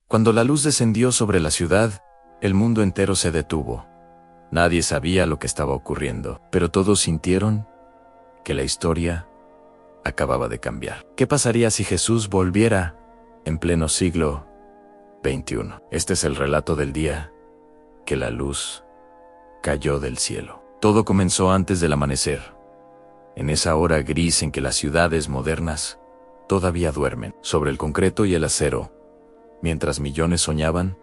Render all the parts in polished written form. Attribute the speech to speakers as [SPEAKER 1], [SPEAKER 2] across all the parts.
[SPEAKER 1] Cuando la luz descendió sobre la ciudad, el mundo entero se detuvo. Nadie sabía lo que estaba ocurriendo, pero todos sintieron que la historia acababa de cambiar. ¿Qué pasaría si Jesús volviera en pleno siglo XXI? Este es el relato del día que la luz cayó del cielo. Todo comenzó antes del amanecer, en esa hora gris en que las ciudades modernas todavía duermen. Sobre el concreto y el acero, mientras millones soñaban,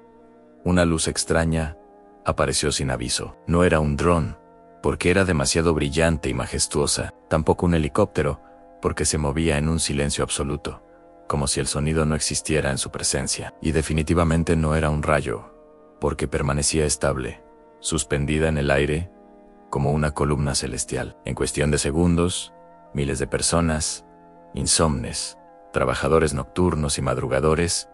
[SPEAKER 1] una luz extraña apareció sin aviso. No era un dron, porque era demasiado brillante y majestuosa, tampoco un helicóptero, porque se movía en un silencio absoluto, como si el sonido no existiera en su presencia. Y definitivamente no era un rayo, porque permanecía estable, suspendida en el aire, como una columna celestial. En cuestión de segundos, miles de personas, insomnes, trabajadores nocturnos y madrugadores,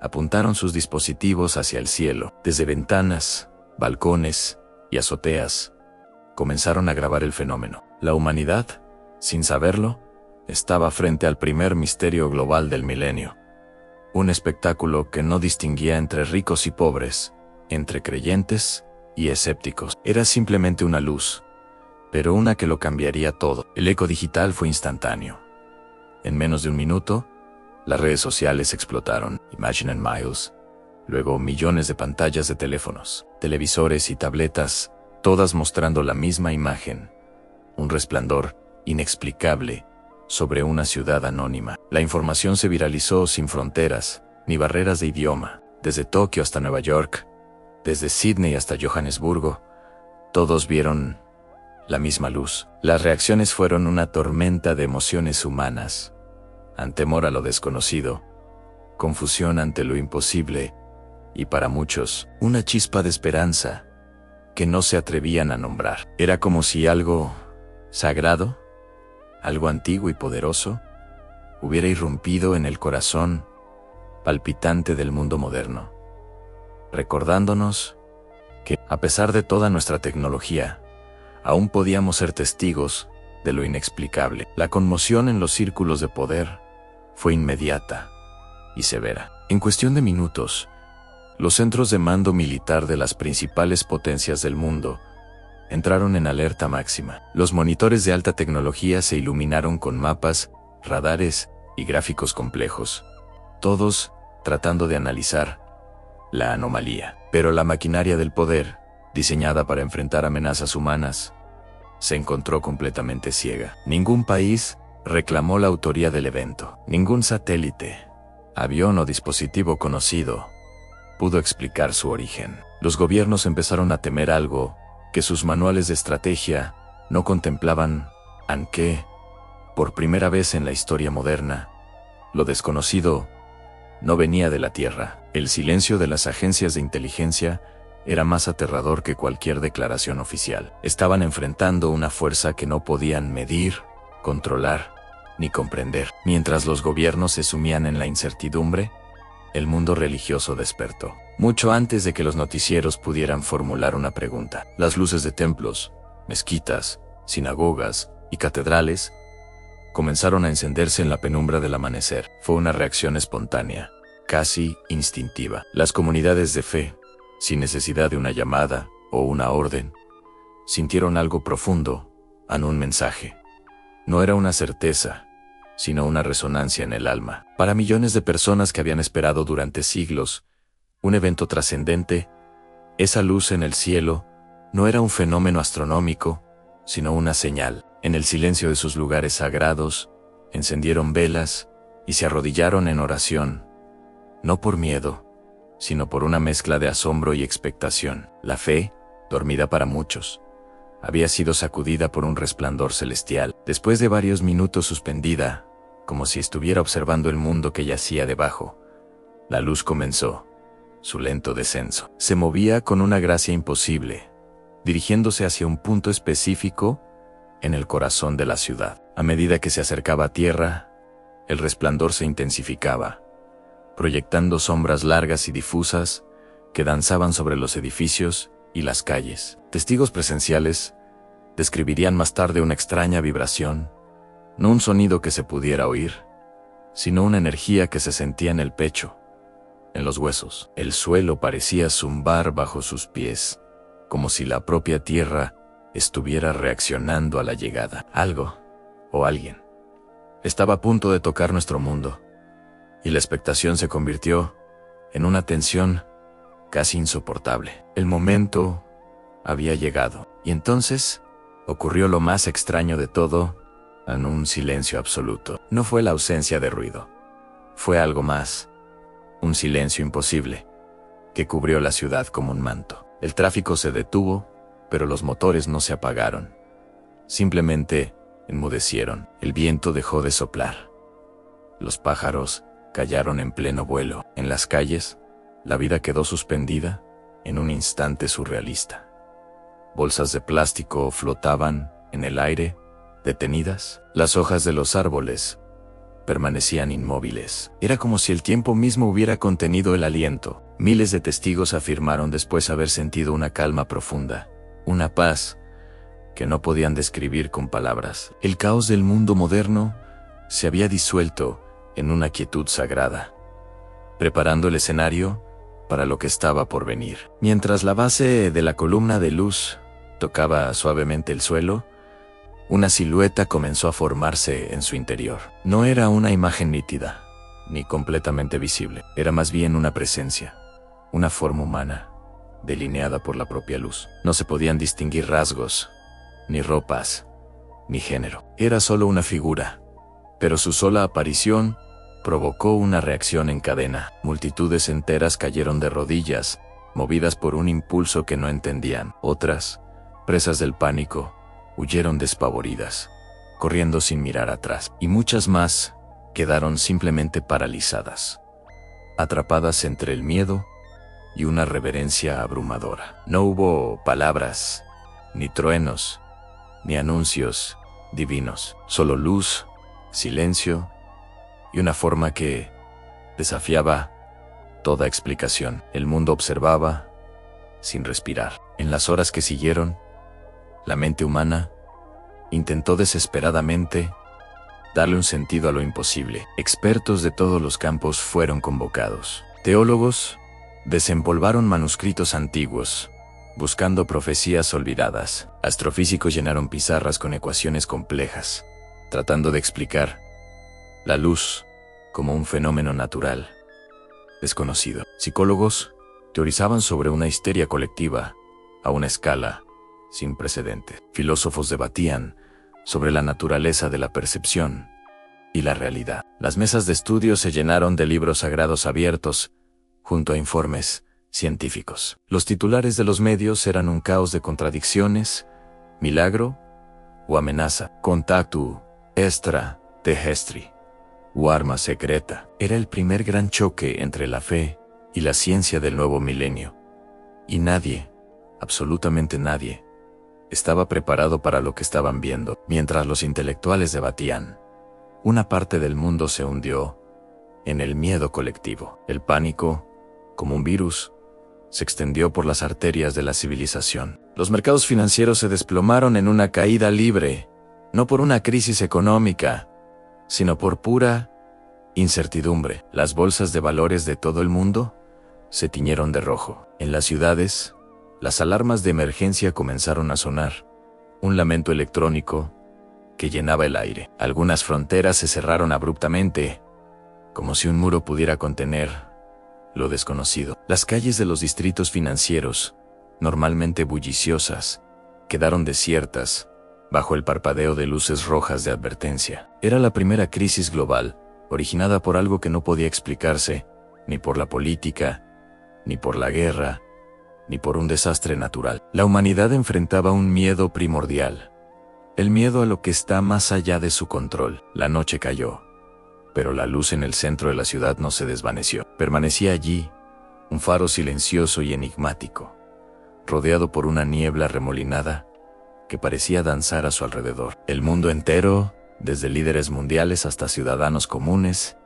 [SPEAKER 1] apuntaron sus dispositivos hacia el cielo. Desde ventanas, balcones y azoteas, comenzaron a grabar el fenómeno. La humanidad, sin saberlo, estaba frente al primer misterio global del milenio. Un espectáculo que no distinguía entre ricos y pobres, entre creyentes y escépticos. Era simplemente una luz, pero una que lo cambiaría todo. El eco digital fue instantáneo. En menos de un minuto, las redes sociales explotaron. Imagine and Miles. Luego millones de pantallas de teléfonos, televisores y tabletas, todas mostrando la misma imagen. Un resplandor inexplicable sobre una ciudad anónima. La información se viralizó sin fronteras ni barreras de idioma. Desde Tokio hasta Nueva York, desde Sydney hasta Johannesburgo, todos vieron la misma luz. Las reacciones fueron una tormenta de emociones humanas. Temor a lo desconocido, confusión ante lo imposible, y para muchos, una chispa de esperanza que no se atrevían a nombrar. Era como si algo sagrado, algo antiguo y poderoso, hubiera irrumpido en el corazón palpitante del mundo moderno, recordándonos que, a pesar de toda nuestra tecnología, aún podíamos ser testigos de lo inexplicable. La conmoción en los círculos de poder fue inmediata y severa. En cuestión de minutos, los centros de mando militar de las principales potencias del mundo entraron en alerta máxima. Los monitores de alta tecnología se iluminaron con mapas, radares y gráficos complejos, todos tratando de analizar la anomalía. Pero la maquinaria del poder, diseñada para enfrentar amenazas humanas, se encontró completamente ciega. Ningún país reclamó la autoría del evento. Ningún satélite, avión o dispositivo conocido pudo explicar su origen. Los gobiernos empezaron a temer algo que sus manuales de estrategia no contemplaban, aunque, por primera vez en la historia moderna, lo desconocido no venía de la Tierra. El silencio de las agencias de inteligencia era más aterrador que cualquier declaración oficial. Estaban enfrentando una fuerza que no podían medir, controlar ni comprender. Mientras los gobiernos se sumían en la incertidumbre, el mundo religioso despertó. Mucho antes de que los noticieros pudieran formular una pregunta, las luces de templos, mezquitas, sinagogas y catedrales comenzaron a encenderse en la penumbra del amanecer. Fue una reacción espontánea, casi instintiva. Las comunidades de fe, sin necesidad de una llamada o una orden, sintieron algo profundo, un mensaje. No era una certeza, sino una resonancia en el alma. Para millones de personas que habían esperado durante siglos un evento trascendente, esa luz en el cielo no era un fenómeno astronómico, sino una señal. En el silencio de sus lugares sagrados, encendieron velas y se arrodillaron en oración, no por miedo, sino por una mezcla de asombro y expectación. La fe, dormida para muchos, había sido sacudida por un resplandor celestial. Después de varios minutos suspendida, como si estuviera observando el mundo que yacía debajo, la luz comenzó su lento descenso. Se movía con una gracia imposible, dirigiéndose hacia un punto específico en el corazón de la ciudad. A medida que se acercaba a tierra, el resplandor se intensificaba, proyectando sombras largas y difusas que danzaban sobre los edificios y las calles. Testigos presenciales describirían más tarde una extraña vibración, no un sonido que se pudiera oír, sino una energía que se sentía en el pecho, en los huesos. El suelo parecía zumbar bajo sus pies, como si la propia tierra estuviera reaccionando a la llegada. Algo, o alguien, estaba a punto de tocar nuestro mundo, y la expectación se convirtió en una tensión casi insoportable. El momento había llegado, y entonces ocurrió lo más extraño de todo, en un silencio absoluto. No fue la ausencia de ruido, fue algo más, un silencio imposible, que cubrió la ciudad como un manto. El tráfico se detuvo, pero los motores no se apagaron. Simplemente enmudecieron. El viento dejó de soplar. Los pájaros callaron en pleno vuelo. En las calles, la vida quedó suspendida en un instante surrealista. Bolsas de plástico flotaban en el aire, detenidas. Las hojas de los árboles permanecían inmóviles. Era como si el tiempo mismo hubiera contenido el aliento. Miles de testigos afirmaron después haber sentido una calma profunda, una paz que no podían describir con palabras. El caos del mundo moderno se había disuelto en una quietud sagrada, preparando el escenario para lo que estaba por venir. Mientras la base de la columna de luz tocaba suavemente el suelo, una silueta comenzó a formarse en su interior. No era una imagen nítida, ni completamente visible. Era más bien una presencia, una forma humana, delineada por la propia luz. No se podían distinguir rasgos, ni ropas, ni género. Era solo una figura, pero su sola aparición provocó una reacción en cadena. Multitudes enteras cayeron de rodillas, movidas por un impulso que no entendían. Otras, presas del pánico, huyeron despavoridas, corriendo sin mirar atrás. Y muchas más quedaron simplemente paralizadas, atrapadas entre el miedo y una reverencia abrumadora. No hubo palabras, ni truenos, ni anuncios divinos. Solo luz, silencio y una forma que desafiaba toda explicación. El mundo observaba, sin respirar. En las horas que siguieron, la mente humana intentó desesperadamente darle un sentido a lo imposible. Expertos de todos los campos fueron convocados. Teólogos desempolvaron manuscritos antiguos, buscando profecías olvidadas. Astrofísicos llenaron pizarras con ecuaciones complejas, tratando de explicar la luz como un fenómeno natural, desconocido. Psicólogos teorizaban sobre una histeria colectiva a una escala sin precedentes. Filósofos debatían sobre la naturaleza de la percepción y la realidad. Las mesas de estudio se llenaron de libros sagrados abiertos, junto a informes científicos. Los titulares de los medios eran un caos de contradicciones, milagro o amenaza. Contactu extra terrestri o arma secreta. Era el primer gran choque entre la fe y la ciencia del nuevo milenio. Y nadie, absolutamente nadie, estaba preparado para lo que estaban viendo. Mientras los intelectuales debatían, una parte del mundo se hundió en el miedo colectivo. El pánico, como un virus, se extendió por las arterias de la civilización. Los mercados financieros se desplomaron en una caída libre, no por una crisis económica, sino por pura incertidumbre. Las bolsas de valores de todo el mundo se tiñeron de rojo. En las ciudades, las alarmas de emergencia comenzaron a sonar, un lamento electrónico que llenaba el aire. Algunas fronteras se cerraron abruptamente, como si un muro pudiera contener lo desconocido. Las calles de los distritos financieros, normalmente bulliciosas, quedaron desiertas bajo el parpadeo de luces rojas de advertencia. Era la primera crisis global, originada por algo que no podía explicarse, ni por la política, ni por la guerra, ni por un desastre natural. La humanidad enfrentaba un miedo primordial, el miedo a lo que está más allá de su control. La noche cayó, pero la luz en el centro de la ciudad no se desvaneció. Permanecía allí, un faro silencioso y enigmático, rodeado por una niebla remolinada que parecía danzar a su alrededor. El mundo entero, desde líderes mundiales hasta ciudadanos comunes,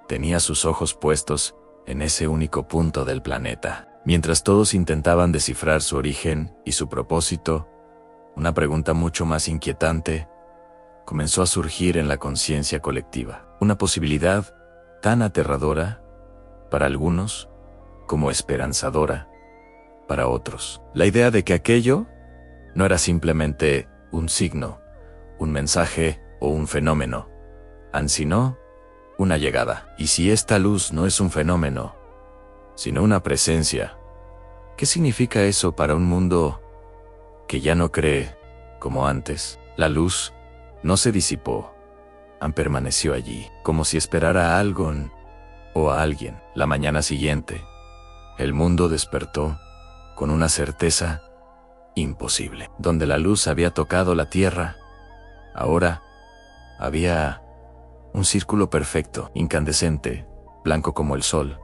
[SPEAKER 1] tenía sus ojos puestos en ese único punto del planeta. Mientras todos intentaban descifrar su origen y su propósito, una pregunta mucho más inquietante comenzó a surgir en la conciencia colectiva. Una posibilidad tan aterradora, para algunos, como esperanzadora para otros. La idea de que aquello no era simplemente un signo, un mensaje o un fenómeno, sino una llegada. Y si esta luz no es un fenómeno, sino una presencia, ¿qué significa eso para un mundo que ya no cree como antes? La luz no se disipó, permaneció allí, como si esperara a algo o a alguien. La mañana siguiente, el mundo despertó con una certeza imposible. Donde la luz había tocado la tierra, ahora había un círculo perfecto, incandescente, blanco como el sol,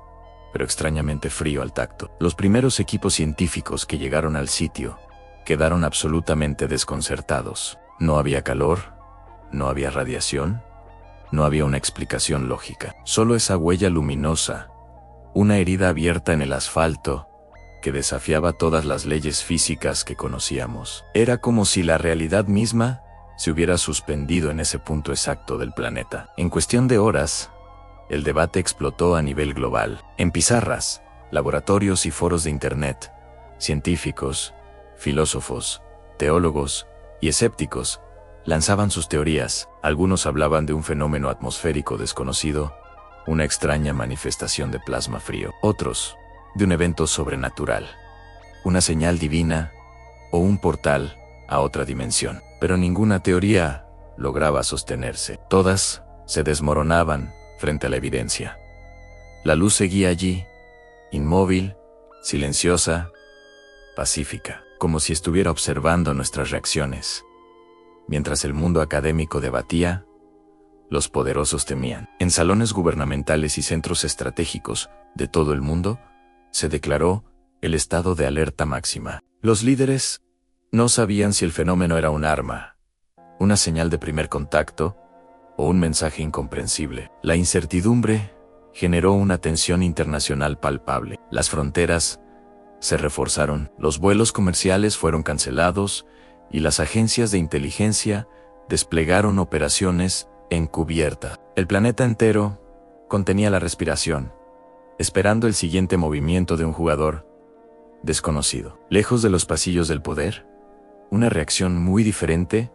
[SPEAKER 1] pero extrañamente frío al tacto. Los primeros equipos científicos que llegaron al sitio quedaron absolutamente desconcertados. No había calor, no había radiación, no había una explicación lógica. Solo esa huella luminosa, una herida abierta en el asfalto que desafiaba todas las leyes físicas que conocíamos. Era como si la realidad misma se hubiera suspendido en ese punto exacto del planeta. En cuestión de horas, el debate explotó a nivel global. En pizarras, laboratorios y foros de Internet, científicos, filósofos, teólogos y escépticos lanzaban sus teorías. Algunos hablaban de un fenómeno atmosférico desconocido, una extraña manifestación de plasma frío. Otros, de un evento sobrenatural, una señal divina o un portal a otra dimensión. Pero ninguna teoría lograba sostenerse. Todas se desmoronaban frente a la evidencia. La luz seguía allí, inmóvil, silenciosa, pacífica, como si estuviera observando nuestras reacciones. Mientras el mundo académico debatía, los poderosos temían. En salones gubernamentales y centros estratégicos de todo el mundo, se declaró el estado de alerta máxima. Los líderes no sabían si el fenómeno era un arma, una señal de primer contacto o un mensaje incomprensible. La incertidumbre generó una tensión internacional palpable. Las fronteras se reforzaron, los vuelos comerciales fueron cancelados y las agencias de inteligencia desplegaron operaciones encubiertas. El planeta entero contenía la respiración, esperando el siguiente movimiento de un jugador desconocido. Lejos de los pasillos del poder, una reacción muy diferente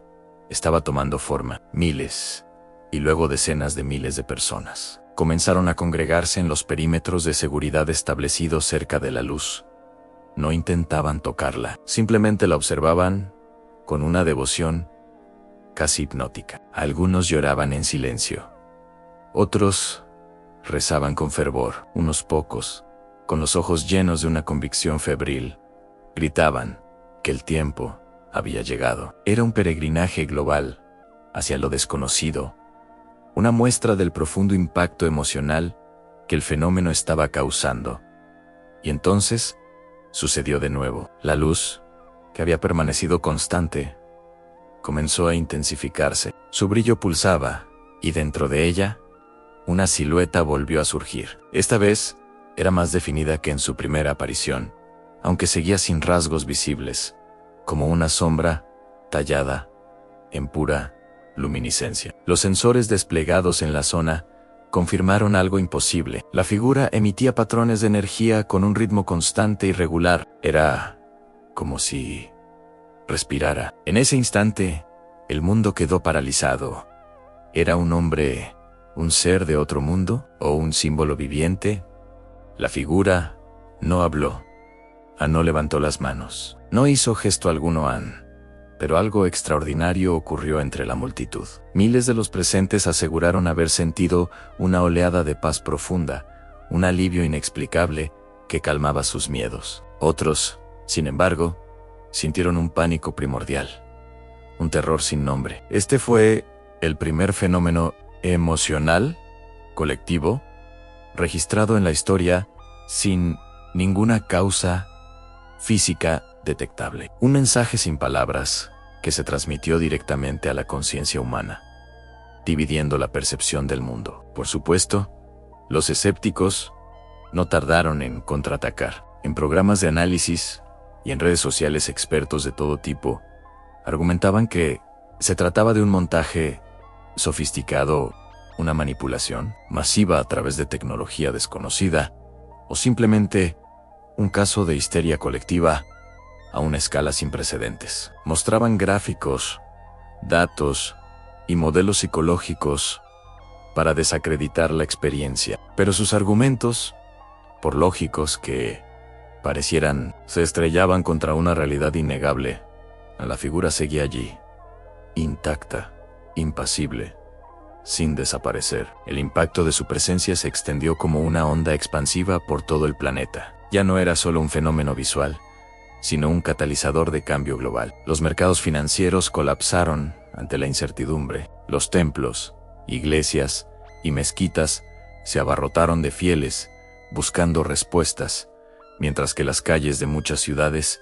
[SPEAKER 1] estaba tomando forma. Miles, y luego decenas de miles de personas comenzaron a congregarse en los perímetros de seguridad establecidos cerca de la luz. No intentaban tocarla, simplemente la observaban con una devoción casi hipnótica. Algunos lloraban en silencio. Otros rezaban con fervor. Unos pocos, con los ojos llenos de una convicción febril, gritaban que el tiempo había llegado. Era un peregrinaje global hacia lo desconocido, una muestra del profundo impacto emocional que el fenómeno estaba causando. Y entonces sucedió de nuevo. La luz, que había permanecido constante, comenzó a intensificarse. Su brillo pulsaba, y dentro de ella, una silueta volvió a surgir. Esta vez, era más definida que en su primera aparición, aunque seguía sin rasgos visibles, como una sombra tallada en pura luminiscencia. Los sensores desplegados en la zona confirmaron algo imposible. La figura emitía patrones de energía con un ritmo constante y regular. Era como si respirara. En ese instante, el mundo quedó paralizado. ¿Era un hombre, un ser de otro mundo, o un símbolo viviente? La figura no habló. No levantó las manos. No hizo gesto alguno pero algo extraordinario ocurrió entre la multitud. Miles de los presentes aseguraron haber sentido una oleada de paz profunda, un alivio inexplicable que calmaba sus miedos. Otros, sin embargo, sintieron un pánico primordial, un terror sin nombre. Este fue el primer fenómeno emocional colectivo registrado en la historia sin ninguna causa física detectable. Un mensaje sin palabras que se transmitió directamente a la conciencia humana, dividiendo la percepción del mundo. Por supuesto, los escépticos no tardaron en contraatacar. En programas de análisis y en redes sociales, expertos de todo tipo argumentaban que se trataba de un montaje sofisticado, una manipulación masiva a través de tecnología desconocida, o simplemente un caso de histeria colectiva a una escala sin precedentes. Mostraban gráficos, datos y modelos psicológicos para desacreditar la experiencia, pero sus argumentos, por lógicos que parecieran, se estrellaban contra una realidad innegable. La figura seguía allí, intacta, impasible, sin desaparecer. El impacto de su presencia se extendió como una onda expansiva por todo el planeta. Ya no era solo un fenómeno visual, sino un catalizador de cambio global. Los mercados financieros colapsaron ante la incertidumbre. Los templos, iglesias y mezquitas se abarrotaron de fieles, buscando respuestas, mientras que las calles de muchas ciudades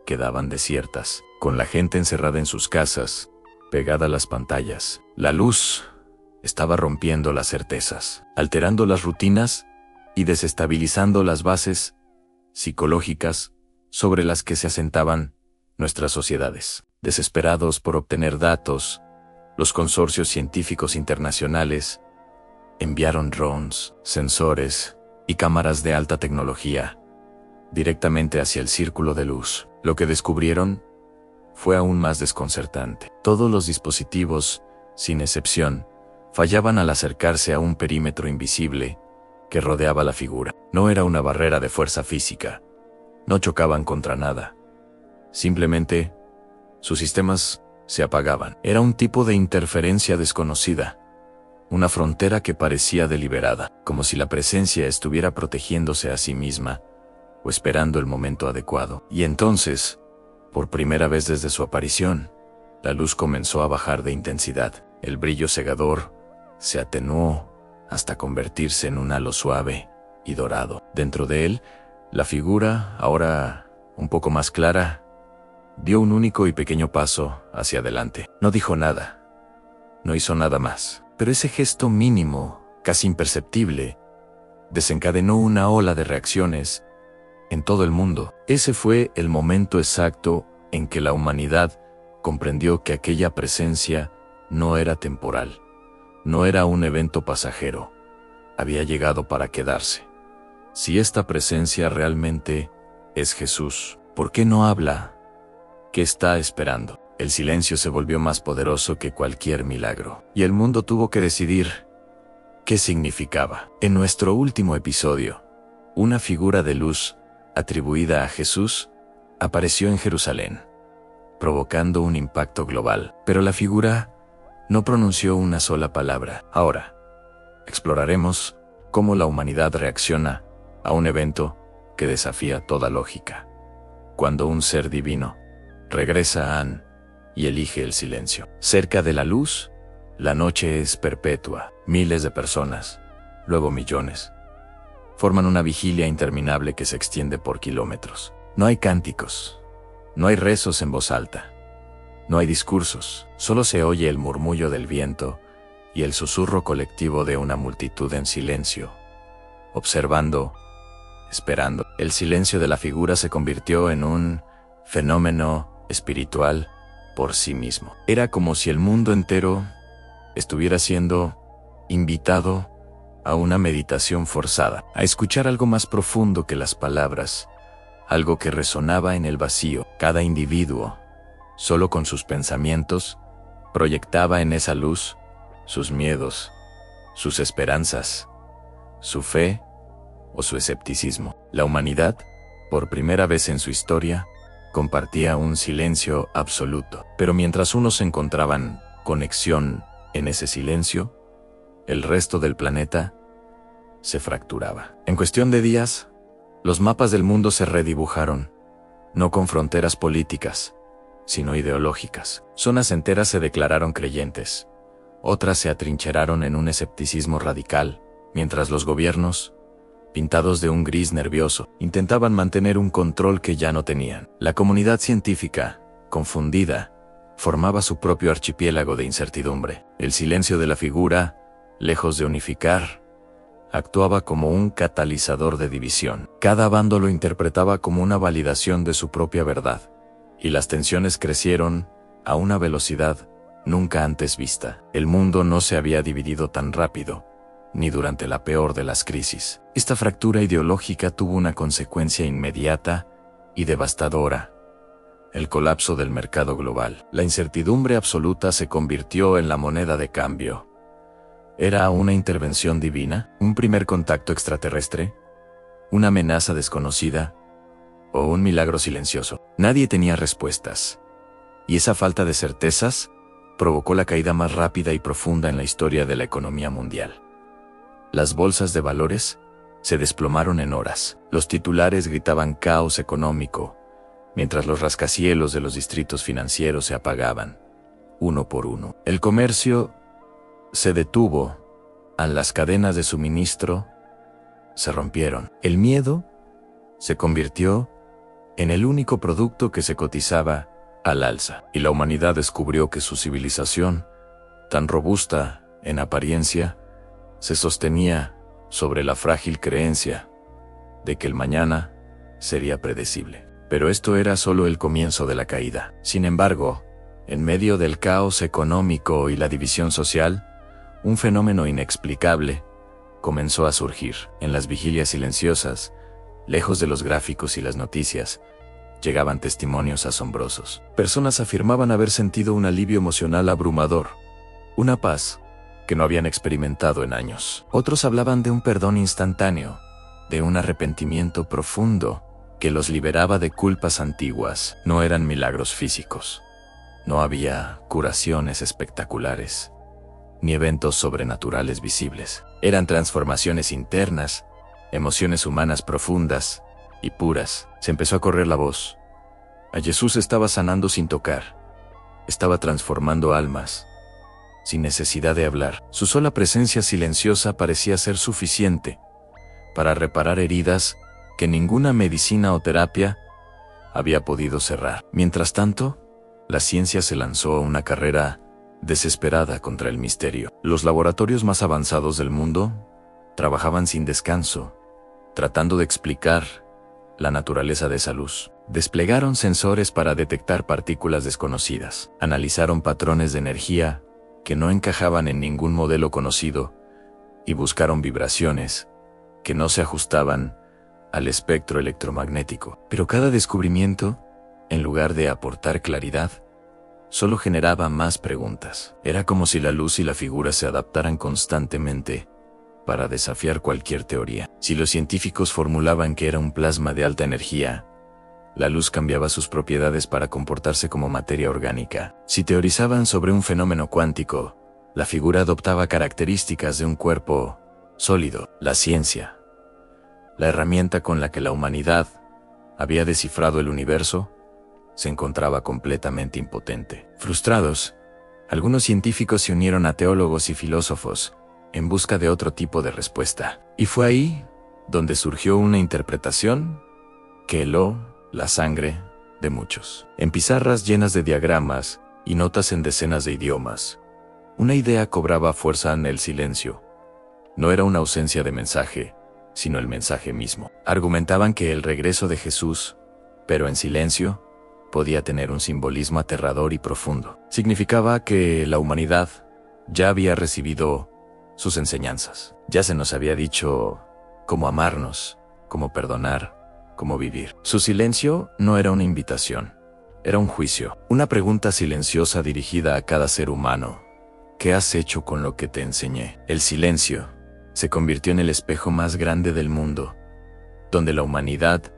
[SPEAKER 1] quedaban desiertas, con la gente encerrada en sus casas, pegada a las pantallas. La luz estaba rompiendo las certezas, alterando las rutinas y desestabilizando las bases psicológicas sobre las que se asentaban nuestras sociedades. Desesperados por obtener datos, los consorcios científicos internacionales enviaron drones, sensores y cámaras de alta tecnología directamente hacia el círculo de luz. Lo que descubrieron fue aún más desconcertante. Todos los dispositivos, sin excepción, fallaban al acercarse a un perímetro invisible que rodeaba la figura. No era una barrera de fuerza física. No chocaban contra nada. Simplemente, sus sistemas se apagaban. Era un tipo de interferencia desconocida. Una frontera que parecía deliberada, como si la presencia estuviera protegiéndose a sí misma o esperando el momento adecuado. Y entonces, por primera vez desde su aparición, la luz comenzó a bajar de intensidad. El brillo cegador se atenuó hasta convertirse en un halo suave y dorado. Dentro de él, la figura, ahora un poco más clara, dio un único y pequeño paso hacia adelante. No dijo nada. No hizo nada más. Pero ese gesto mínimo, casi imperceptible, desencadenó una ola de reacciones en todo el mundo. Ese fue el momento exacto en que la humanidad comprendió que aquella presencia no era temporal, no era un evento pasajero, había llegado para quedarse. Si esta presencia realmente es Jesús, ¿por qué no habla? ¿Qué está esperando? El silencio se volvió más poderoso que cualquier milagro, y el mundo tuvo que decidir qué significaba. En nuestro último episodio, una figura de luz atribuida a Jesús apareció en Jerusalén, provocando un impacto global. Pero la figura no pronunció una sola palabra. Ahora, exploraremos cómo la humanidad reacciona a un evento que desafía toda lógica. Cuando un ser divino regresa a An y elige el silencio. Cerca de la luz, la noche es perpetua. Miles de personas, luego millones, forman una vigilia interminable que se extiende por kilómetros. No hay cánticos, no hay rezos en voz alta, no hay discursos, solo se oye el murmullo del viento y el susurro colectivo de una multitud en silencio, observando, esperando. El silencio de la figura se convirtió en un fenómeno espiritual por sí mismo. Era como si el mundo entero estuviera siendo invitado a una meditación forzada, a escuchar algo más profundo que las palabras, algo que resonaba en el vacío. Cada individuo, solo con sus pensamientos, proyectaba en esa luz sus miedos, sus esperanzas, su fe o su escepticismo. La humanidad, por primera vez en su historia, compartía un silencio absoluto. Pero mientras unos encontraban conexión en ese silencio, el resto del planeta se fracturaba. En cuestión de días, los mapas del mundo se redibujaron, no con fronteras políticas, sino ideológicas. Zonas enteras se declararon creyentes, otras se atrincheraron en un escepticismo radical, mientras los gobiernos, pintados de un gris nervioso, intentaban mantener un control que ya no tenían. La comunidad científica, confundida, formaba su propio archipiélago de incertidumbre. El silencio de la figura, lejos de unificar, actuaba como un catalizador de división. Cada bando lo interpretaba como una validación de su propia verdad, y las tensiones crecieron a una velocidad nunca antes vista. El mundo no se había dividido tan rápido ni durante la peor de las crisis. Esta fractura ideológica tuvo una consecuencia inmediata y devastadora: el colapso del mercado global. La incertidumbre absoluta se convirtió en la moneda de cambio. ¿Era una intervención divina? ¿Un primer contacto extraterrestre? ¿Una amenaza desconocida? ¿O un milagro silencioso? Nadie tenía respuestas. Y esa falta de certezas provocó la caída más rápida y profunda en la historia de la economía mundial. Las bolsas de valores se desplomaron en horas. Los titulares gritaban caos económico, mientras los rascacielos de los distritos financieros se apagaban, uno por uno. El comercio se detuvo, las cadenas de suministro se rompieron. El miedo se convirtió en el único producto que se cotizaba al alza, y la humanidad descubrió que su civilización, tan robusta en apariencia, se sostenía sobre la frágil creencia de que el mañana sería predecible. Pero esto era solo el comienzo de la caída. Sin embargo, en medio del caos económico y la división social, un fenómeno inexplicable comenzó a surgir. En las vigilias silenciosas, lejos de los gráficos y las noticias, llegaban testimonios asombrosos. Personas afirmaban haber sentido un alivio emocional abrumador, una paz que no habían experimentado en años. Otros hablaban de un perdón instantáneo, de un arrepentimiento profundo que los liberaba de culpas antiguas. No eran milagros físicos. No había curaciones espectaculares, ni eventos sobrenaturales visibles. Eran transformaciones internas, emociones humanas profundas y puras. Se empezó a correr la voz. A Jesús estaba sanando sin tocar. Estaba transformando almas, sin necesidad de hablar. Su sola presencia silenciosa parecía ser suficiente para reparar heridas que ninguna medicina o terapia había podido cerrar. Mientras tanto, la ciencia se lanzó a una carrera desesperada contra el misterio. Los laboratorios más avanzados del mundo trabajaban sin descanso, tratando de explicar la naturaleza de esa luz. Desplegaron sensores para detectar partículas desconocidas. Analizaron patrones de energía que no encajaban en ningún modelo conocido y buscaron vibraciones que no se ajustaban al espectro electromagnético. Pero cada descubrimiento, en lugar de aportar claridad, solo generaba más preguntas. Era como si la luz y la figura se adaptaran constantemente para desafiar cualquier teoría. Si los científicos formulaban que era un plasma de alta energía, la luz cambiaba sus propiedades para comportarse como materia orgánica. Si teorizaban sobre un fenómeno cuántico, la figura adoptaba características de un cuerpo sólido. La ciencia, la herramienta con la que la humanidad había descifrado el universo, se encontraba completamente impotente. Frustrados, algunos científicos se unieron a teólogos y filósofos en busca de otro tipo de respuesta. Y fue ahí donde surgió una interpretación que heló la sangre de muchos. En pizarras llenas de diagramas y notas en decenas de idiomas, una idea cobraba fuerza en el silencio. No era una ausencia de mensaje, sino el mensaje mismo. Argumentaban que el regreso de Jesús, pero en silencio, podía tener un simbolismo aterrador y profundo. Significaba que la humanidad ya había recibido sus enseñanzas. Ya se nos había dicho cómo amarnos, cómo perdonar, cómo vivir. Su silencio no era una invitación, era un juicio. Una pregunta silenciosa dirigida a cada ser humano. ¿Qué has hecho con lo que te enseñé? El silencio se convirtió en el espejo más grande del mundo, donde la humanidad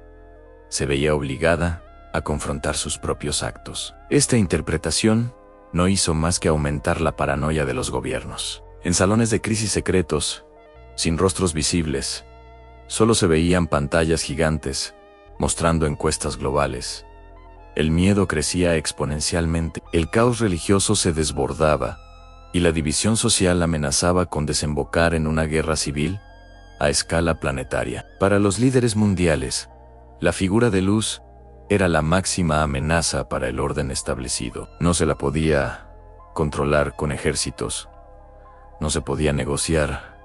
[SPEAKER 1] se veía obligada a confrontar sus propios actos. Esta interpretación no hizo más que aumentar la paranoia de los gobiernos. En salones de crisis secretos, sin rostros visibles, solo se veían pantallas gigantes mostrando encuestas globales. El miedo crecía exponencialmente, el caos religioso se desbordaba y la división social amenazaba con desembocar en una guerra civil a escala planetaria. Para los líderes mundiales, la figura de luz era la máxima amenaza para el orden establecido. No se la podía controlar con ejércitos, no se podía negociar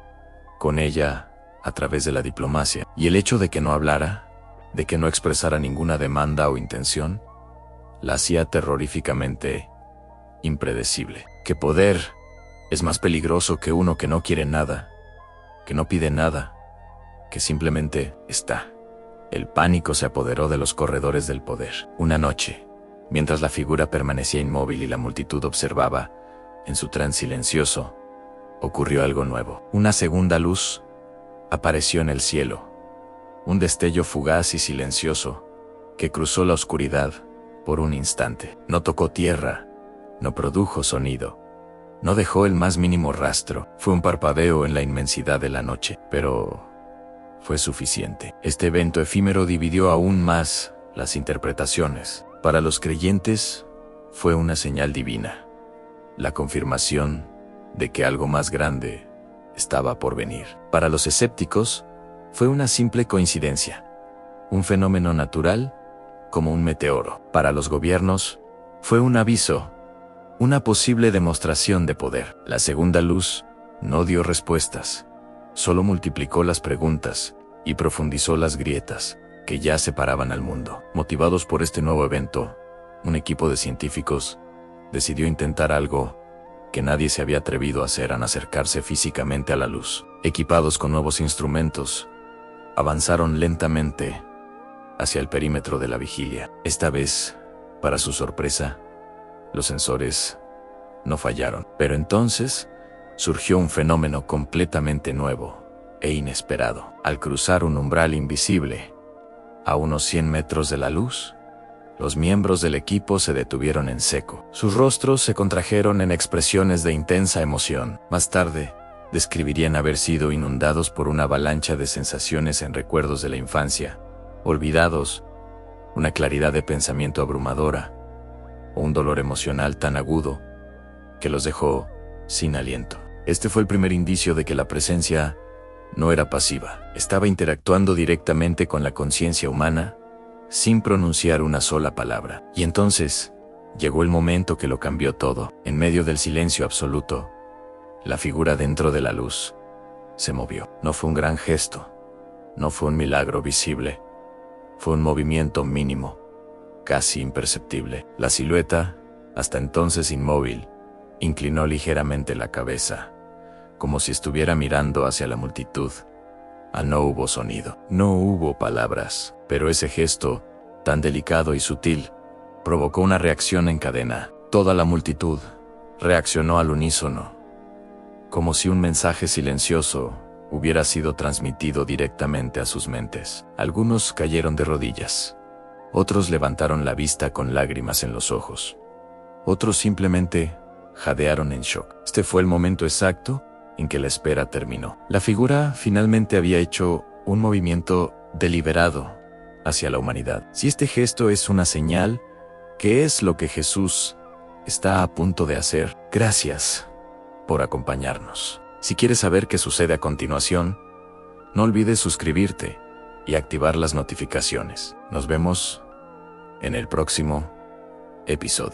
[SPEAKER 1] con ella a través de la diplomacia. Y el hecho de que no hablara, de que no expresara ninguna demanda o intención, la hacía terroríficamente impredecible. Que poder es más peligroso que uno que no quiere nada, que no pide nada, que simplemente está. El pánico se apoderó de los corredores del poder. Una noche, mientras la figura permanecía inmóvil y la multitud observaba, en su trance silencioso, ocurrió algo nuevo. Una segunda luz apareció en el cielo, un destello fugaz y silencioso que cruzó la oscuridad por un instante. No tocó tierra, no produjo sonido, no dejó el más mínimo rastro. Fue un parpadeo en la inmensidad de la noche, pero fue suficiente. Este evento efímero dividió aún más las interpretaciones. Para los creyentes, fue una señal divina, la confirmación de que algo más grande estaba por venir. Para los escépticos, fue una simple coincidencia, un fenómeno natural como un meteoro. Para los gobiernos, fue un aviso, una posible demostración de poder. La segunda luz no dio respuestas, solo multiplicó las preguntas y profundizó las grietas que ya separaban al mundo. Motivados por este nuevo evento, un equipo de científicos decidió intentar algo que nadie se había atrevido a hacer: acercarse físicamente a la luz. Equipados con nuevos instrumentos, avanzaron lentamente hacia el perímetro de la vigilia. Esta vez, para su sorpresa, los sensores no fallaron. Pero entonces surgió un fenómeno completamente nuevo e inesperado. Al cruzar un umbral invisible, a unos 100 metros de la luz, los miembros del equipo se detuvieron en seco. Sus rostros se contrajeron en expresiones de intensa emoción. Más tarde, describirían haber sido inundados por una avalancha de sensaciones en recuerdos de la infancia, olvidados, una claridad de pensamiento abrumadora, o un dolor emocional tan agudo que los dejó sin aliento. Este fue el primer indicio de que la presencia no era pasiva. Estaba interactuando directamente con la conciencia humana, sin pronunciar una sola palabra. Y entonces, llegó el momento que lo cambió todo. En medio del silencio absoluto, la figura dentro de la luz se movió. No fue un gran gesto, no fue un milagro visible, fue un movimiento mínimo, casi imperceptible. La silueta, hasta entonces inmóvil, inclinó ligeramente la cabeza, como si estuviera mirando hacia la multitud. No hubo sonido, no hubo palabras, pero ese gesto, tan delicado y sutil, provocó una reacción en cadena. Toda la multitud reaccionó al unísono, como si un mensaje silencioso hubiera sido transmitido directamente a sus mentes. Algunos cayeron de rodillas, otros levantaron la vista con lágrimas en los ojos, otros simplemente jadearon en shock. Este fue el momento exacto en que la espera terminó. La figura finalmente había hecho un movimiento deliberado hacia la humanidad. Si este gesto es una señal, ¿qué es lo que Jesús está a punto de hacer? Gracias por acompañarnos. Si quieres saber qué sucede a continuación, no olvides suscribirte y activar las notificaciones. Nos vemos en el próximo episodio.